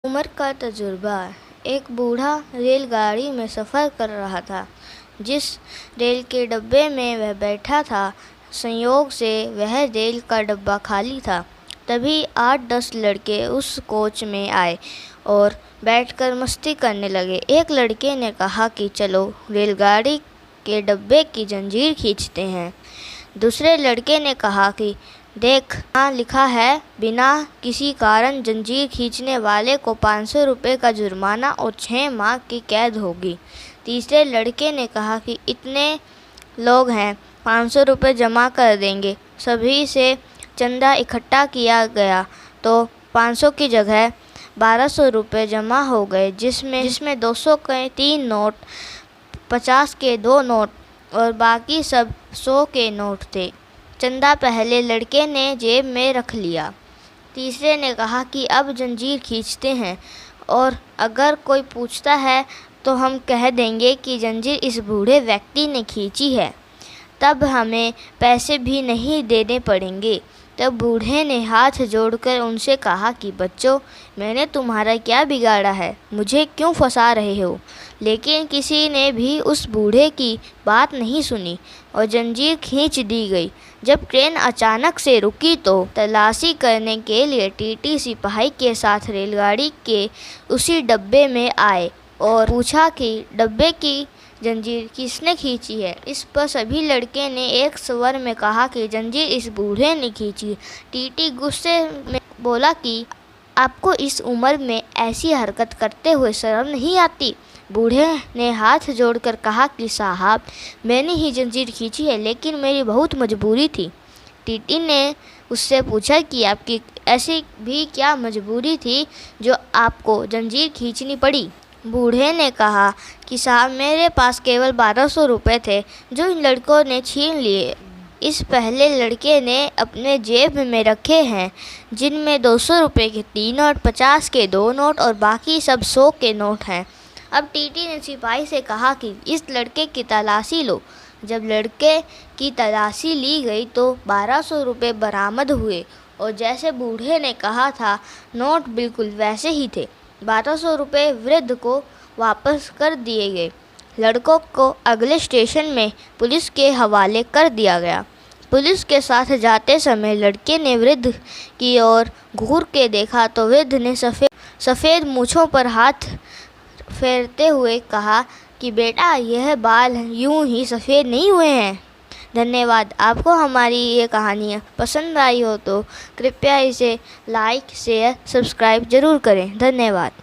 उम्र का तजुर्बा। एक बूढ़ा रेलगाड़ी में सफ़र कर रहा था। जिस रेल के डब्बे में वह बैठा था, संयोग से वह रेल का डब्बा खाली था। तभी 8-10 लड़के उस कोच में आए और बैठकर मस्ती करने लगे। एक लड़के ने कहा कि चलो रेलगाड़ी के डब्बे की जंजीर खींचते हैं। दूसरे लड़के ने कहा कि देख, यहाँ लिखा है, बिना किसी कारण जंजीर खींचने वाले को 500 रुपये का जुर्माना और 6 माह की कैद होगी। तीसरे लड़के ने कहा कि इतने लोग हैं, 500 रुपये जमा कर देंगे। सभी से चंदा इकट्ठा किया गया तो 500 की जगह 1200 रुपये जमा हो गए, जिसमें 200 के 3 नोट, 50 के 2 नोट और बाकी सब 100 के नोट थे। चंदा पहले लड़के ने जेब में रख लिया। तीसरे ने कहा कि अब जंजीर खींचते हैं और अगर कोई पूछता है तो हम कह देंगे कि जंजीर इस बूढ़े व्यक्ति ने खींची है, तब हमें पैसे भी नहीं देने पड़ेंगे। तब बूढ़े ने हाथ जोड़कर उनसे कहा कि बच्चों, मैंने तुम्हारा क्या बिगाड़ा है, मुझे क्यों फंसा रहे हो? लेकिन किसी ने भी उस बूढ़े की बात नहीं सुनी और जंजीर खींच दी गई। जब ट्रेन अचानक से रुकी तो तलाशी करने के लिए टीटी सिपाही के साथ रेलगाड़ी के उसी डब्बे में आए और पूछा कि डब्बे की जंजीर किसने खींची है। इस पर सभी लड़के ने एक स्वर में कहा कि जंजीर इस बूढ़े ने खींची। टीटी गुस्से में बोला कि आपको इस उम्र में ऐसी हरकत करते हुए शर्म नहीं आती? बूढ़े ने हाथ जोड़कर कहा कि साहब, मैंने ही जंजीर खींची है, लेकिन मेरी बहुत मजबूरी थी। टीटी ने उससे पूछा कि आपकी ऐसी भी क्या मजबूरी थी जो आपको जंजीर खींचनी पड़ी? बूढ़े ने कहा कि साहब, मेरे पास केवल 1200 रुपये थे जो इन लड़कों ने छीन लिए। इस पहले लड़के ने अपने जेब में रखे हैं, जिनमें 200 रुपये के 3 नोट, 50 के 2 नोट और बाकी सब 100 के नोट हैं। अब टीटी ने सिपाही से कहा कि इस लड़के की तलाशी लो। जब लड़के की तलाशी ली गई तो 1200 रुपये बरामद हुए और जैसे बूढ़े ने कहा था, नोट बिल्कुल वैसे ही थे। 1200 रुपये वृद्ध को वापस कर दिए गए। लड़कों को अगले स्टेशन में पुलिस के हवाले कर दिया गया। पुलिस के साथ जाते समय लड़के ने वृद्ध की ओर घूर के देखा तो वृद्ध ने सफ़ेद मूँछों पर हाथ फेरते हुए कहा कि बेटा, यह बाल यूं ही सफ़ेद नहीं हुए हैं। धन्यवाद। आपको हमारी ये कहानियाँ पसंद आई हो तो कृपया इसे लाइक, शेयर, सब्सक्राइब ज़रूर करें। धन्यवाद।